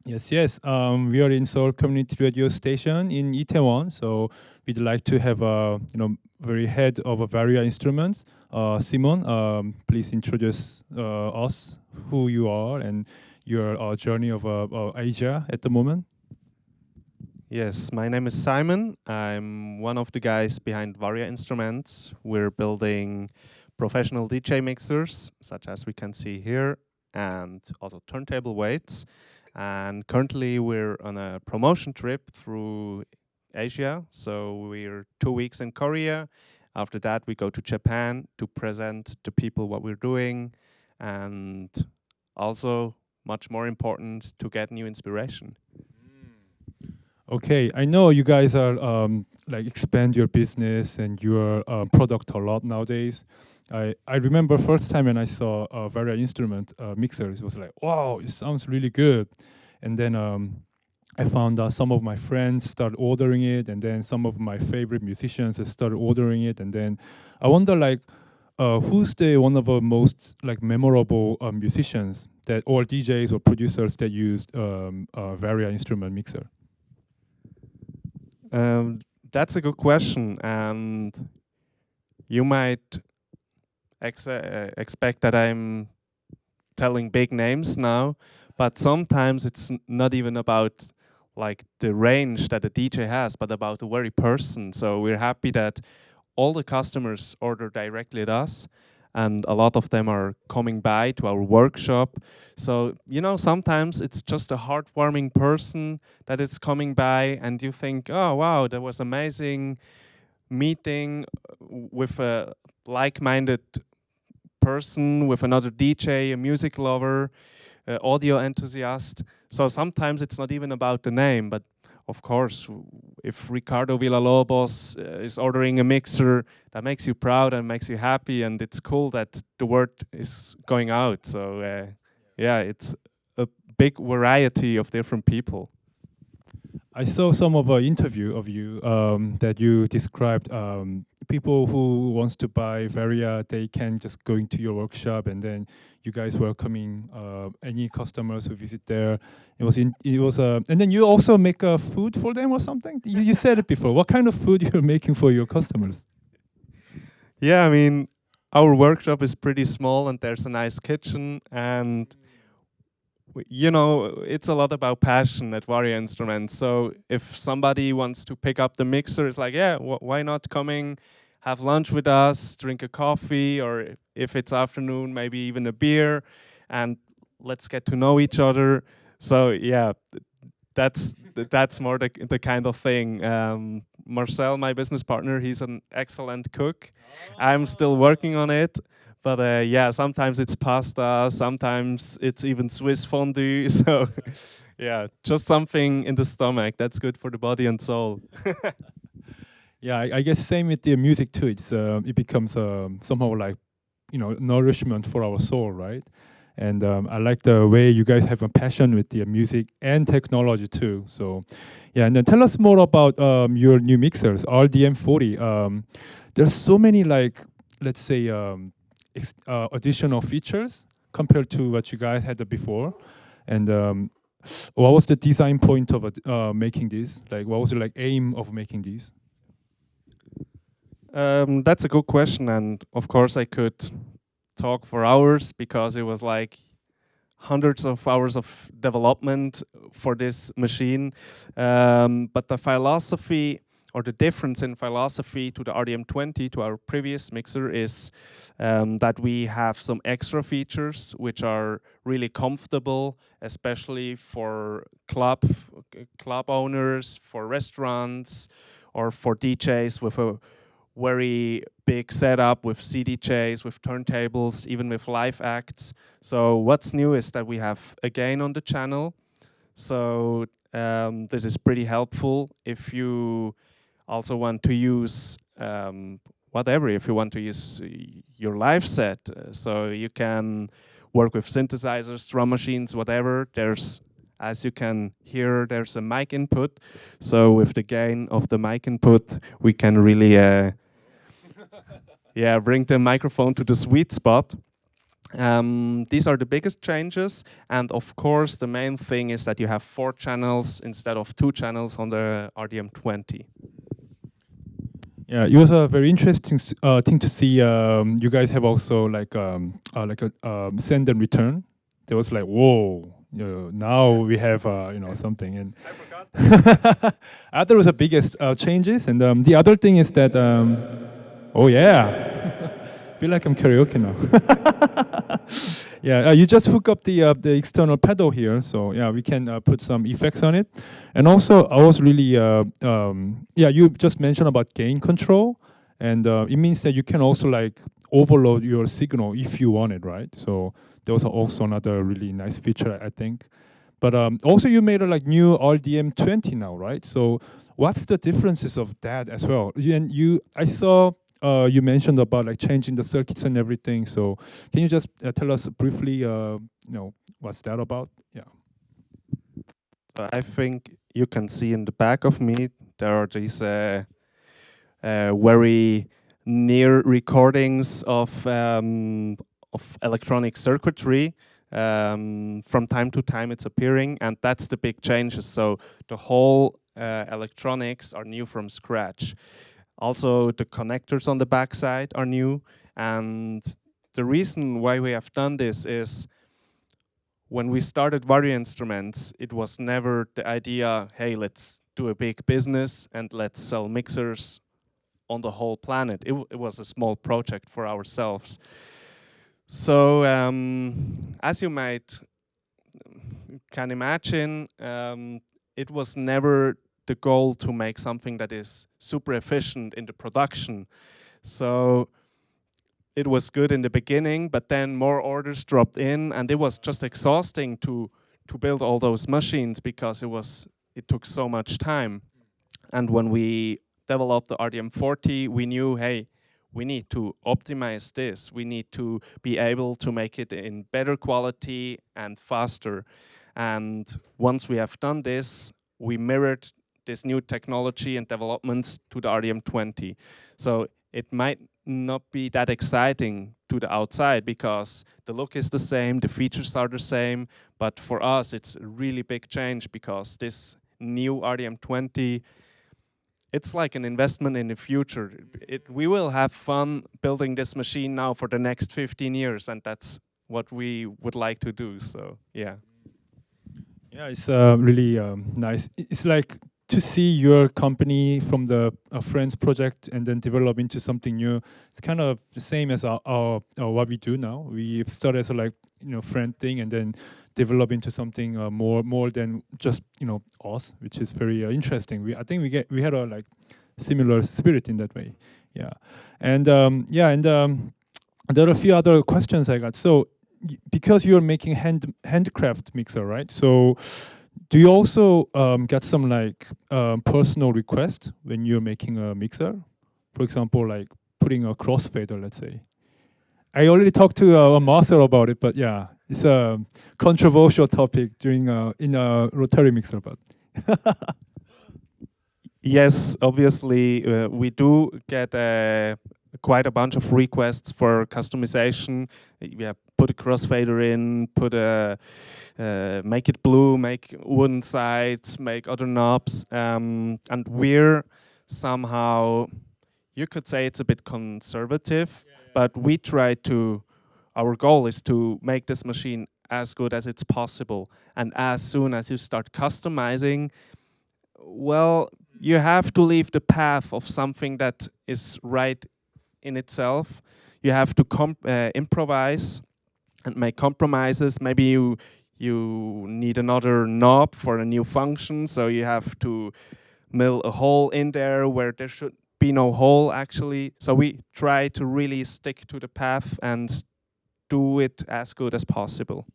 Yes, yes. We are in Seoul Community Radio station in Itaewon, so we'd like to have a very head of a Varia Instruments. Simon, please introduce us, who you are, and your journey of Asia at the moment. Yes, my name is Simon. I'm one of the guys behind Varia Instruments. We're building professional DJ mixers, such as we can see here, and also turntable weights. And currently, we're on a promotion trip through Asia. So we're 2 weeks in Korea. After that, we go to Japan to present to people what we're doing, and also, much more important, to get new inspiration. Okay, I know you guys are like expand your business and your product a lot nowadays. I remember first time when I saw a Varia instrument mixer, it was like, wow, it sounds really good. And then I found out some of my friends started ordering it, and then some of my favorite musicians have started ordering it. And then I wonder, like, who's the one of the most like memorable musicians that or DJs or producers that used Varia instrument mixer? Um, that's a good question, and you might expect that I'm telling big names now, but sometimes it's not even about like the range that a DJ has, but about the very person. So we're happy that all the customers order directly at us, and a lot of them are coming by to our workshop. So, sometimes it's just a heartwarming person that is coming by, and you think, oh, wow, that was amazing meeting with a like minded person, with another DJ, a music lover, audio enthusiast. So sometimes it's not even about the name, but of course, if Ricardo Villalobos is ordering a mixer, that makes you proud and makes you happy, and it's cool that the word is going out. So yeah, it's a big variety of different people. I saw some of an interview of you that you described people who wants to buy Varia, they can just go into your workshop and then you guys welcoming any customers who visit there. And then you also make food for them or something. You said it before. What kind of food you're making for your customers? Yeah, I mean, our workshop is pretty small and there's a nice kitchen, and it's a lot about passion at Varia Instruments. So if somebody wants to pick up the mixer, it's like, yeah, why not coming, have lunch with us, drink a coffee, or if it's afternoon, maybe even a beer, and let's get to know each other. So yeah, that's more the kind of thing. Marcel, my business partner, he's an excellent cook. I'm still working on it. But yeah, sometimes it's pasta, sometimes it's even Swiss fondue. So yeah, just something in the stomach that's good for the body and soul. Yeah, I guess same with the music too. It becomes somehow like nourishment for our soul, right? And I like the way you guys have a passion with the music and technology too. So yeah, and then tell us more about your new mixers, RDM40. There's so many like let's say additional features compared to what you guys had before. And what was the design point of making this? Like, what was the like aim of making these? That's a good question, and of course I could talk for hours because it was like hundreds of hours of development for this machine. But the philosophy or the difference in philosophy to the RDM20, to our previous mixer, is that we have some extra features which are really comfortable, especially for club owners, for restaurants, or for DJs with a very big setup with CDJs, with turntables, even with live acts. So what's new is that we have a gain on the channel. So this is pretty helpful if you also want to use whatever, if you want to use your live set. So you can work with synthesizers, drum machines, whatever. There's, as you can hear, there's a mic input. So with the gain of the mic input, we can really bring the microphone to the sweet spot. These are the biggest changes, and of course the main thing is that you have 4 channels instead of 2 channels on the RDM20. Yeah, it was a very interesting thing to see. You guys have also like a send and return. There was like, whoa, now we have something. And I forgot that. I thought it was the biggest changes. And the other thing is that, oh yeah, feel like I'm karaoke now. Yeah, you just hook up the external pedal here, so yeah, we can put some effects on it. And also, I was really, yeah, you just mentioned about gain control, and it means that you can also like overload your signal if you want it, right? So that was also another really nice feature, I think. But also, you made a like new RDM20 now, right? So what's the differences of that as well? And I saw you mentioned about like changing the circuits and everything. So can you just tell us briefly, what's that about? Yeah. I think you can see in the back of me there are these very near recordings of electronic circuitry. From time to time it's appearing, and that's the big changes. So the whole electronics are new from scratch. Also, the connectors on the backside are new, and the reason why we have done this is when we started Varia Instruments, it was never the idea, hey, let's do a big business and let's sell mixers on the whole planet. It was a small project for ourselves. So, as you can imagine, it was never the goal to make something that is super efficient in the production. So it was good in the beginning, but then more orders dropped in, and it was just exhausting to build all those machines because it took so much time. And when we developed the RDM40, we knew, hey, we need to optimize this. We need to be able to make it in better quality and faster. And once we have done this, we mirrored this new technology and developments to the RDM20. So it might not be that exciting to the outside because the look is the same, the features are the same, but for us it's a really big change because this new RDM20, it's like an investment in the future. We will have fun building this machine now for the next 15 years, and that's what we would like to do, so yeah. Yeah, it's really nice. It's like to see your company from the friends project and then develop into something new. It's kind of the same as our what we do now. We started as a like friend thing and then develop into something more than just us, which is very interesting. I think we had a like similar spirit in that way. Yeah, and there are a few other questions I got. So because you're making handcraft mixer, right? So do you also get some like personal requests when you're making a mixer? For example, like putting a crossfader, let's say. I already talked to a master about it, but yeah, it's a controversial topic during in a rotary mixer. But yes, obviously we do get quite a bunch of requests for customization. Yeah, put a crossfader in, make it blue, make wooden sides, make other knobs, and we're somehow, you could say it's a bit conservative, but we try to, our goal is to make this machine as good as it's possible. And as soon as you start customizing, well, you have to leave the path of something that is right in itself. You have to improvise and make compromises. Maybe you need another knob for a new function, so you have to mill a hole in there where there should be no hole actually. So we try to really stick to the path and do it as good as possible.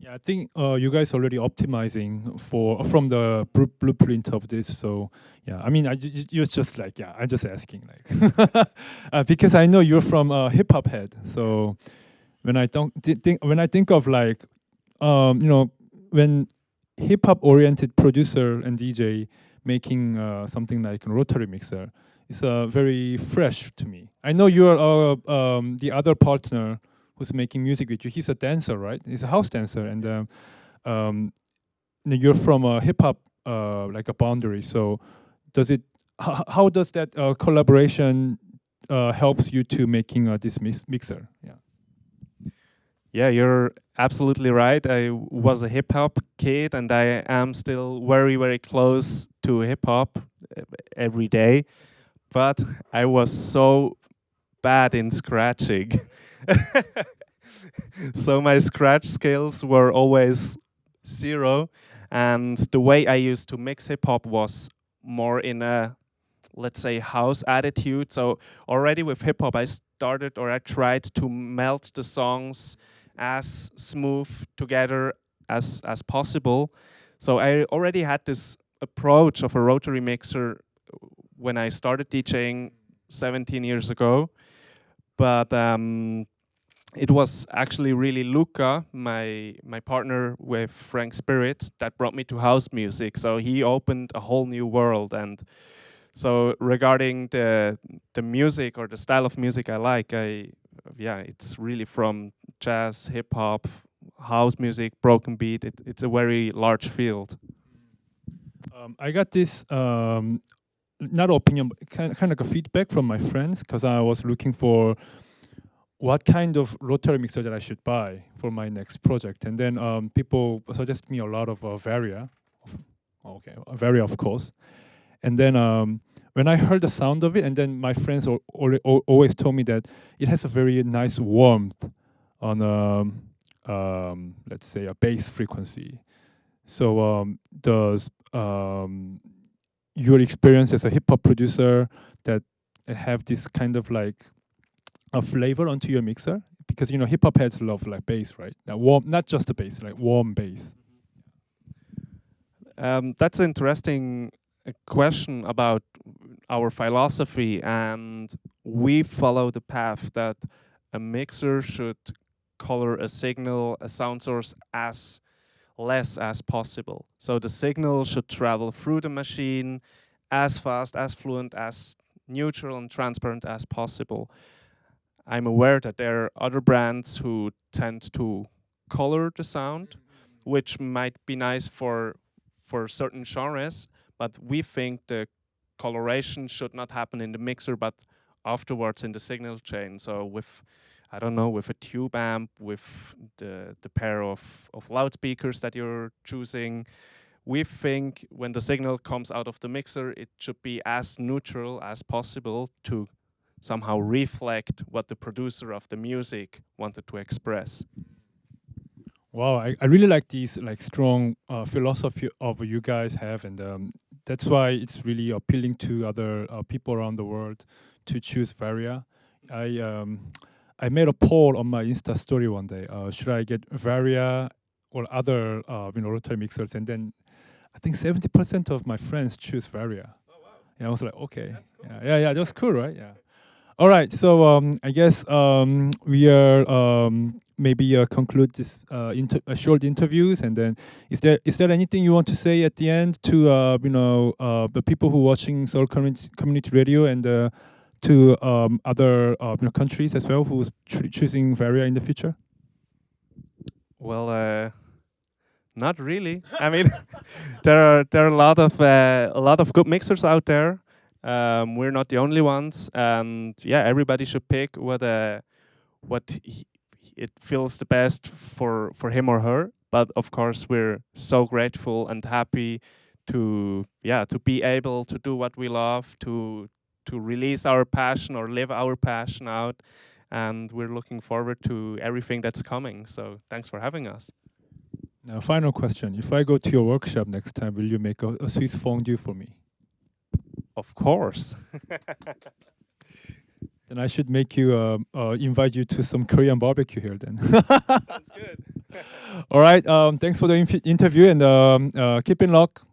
yeah, I think you guys already optimizing from the blueprint of this. So yeah, I mean, you're just like, yeah, I'm just asking like because I know you're from hip hop head. So when I think of like when hip hop oriented producer and DJ making something like a rotary mixer, it's very fresh to me. I know you are the other partner who's making music with you, he's a dancer, right? He's a house dancer, and you're from a hip hop like a boundary. So does it? How does that collaboration helps you to making this mixer? Yeah. Yeah, you're absolutely right. I was a hip hop kid, and I am still very, very close to hip hop every day. But I was so bad in scratching. So my scratch skills were always zero. And the way I used to mix hip hop was more in a, let's say, house attitude. So already with hip hop, I started, or I tried to melt the songs as smooth together as possible. So I already had this approach of a rotary mixer when I started DJing 17 years ago. But it was actually really Luca, my partner with Frank Spirit, that brought me to house music. So he opened a whole new world. And so regarding the music or the style of music I like, it's really from jazz, hip hop, house music, broken beat. It's a very large field. I got this not opinion, but kind of like a feedback from my friends, because I was looking for what kind of rotary mixer that I should buy for my next project, and then people suggest me a lot of Varia. Varia, of course. And then when I heard the sound of it, and then my friends always told me that it has a very nice warmth on, let's say, a bass frequency. So does your experience as a hip hop producer that have this kind of like a flavor onto your mixer? Because hip hop heads love like bass, right? Now warm, not just the bass, like warm bass. That's an interesting question about our philosophy, and we follow the path that a mixer should color a signal, a sound source, as less as possible. So the signal should travel through the machine as fast, as fluent, as neutral and transparent as possible. I'm aware that there are other brands who tend to color the sound, which might be nice for certain genres, but we think the coloration should not happen in the mixer, but afterwards in the signal chain. So with a tube amp, with the pair of loudspeakers that you're choosing, we think when the signal comes out of the mixer, it should be as neutral as possible to somehow reflect what the producer of the music wanted to express. Wow, I really like these like strong philosophy of you guys have, and that's why it's really appealing to other people around the world to choose Varia. I made a poll on my Insta story one day. Should I get Varia or other rotary mixers? And then I think 70% of my friends choose Varia. Oh wow! Yeah, I was like, okay, cool. yeah, that's cool, right? Yeah. All right, so I guess we are maybe conclude this short interviews, and then is there anything you want to say at the end to the people who are watching Seoul Community Radio and to other countries as well who's choosing Varia in the future? Well, not really. I mean, there are a lot of good mixers out there. We're not the only ones, and yeah, everybody should pick what it feels the best for him or her. But of course, we're so grateful and happy to be able to do what we love, to release our passion or live our passion out, and we're looking forward to everything that's coming. So thanks for having us. Now, final question: if I go to your workshop next time, will you make a Swiss fondue for me? Of course. Then I should make you invite you to some Korean barbecue here. Then. Sounds good. All right. Thanks for the interview, and keep in luck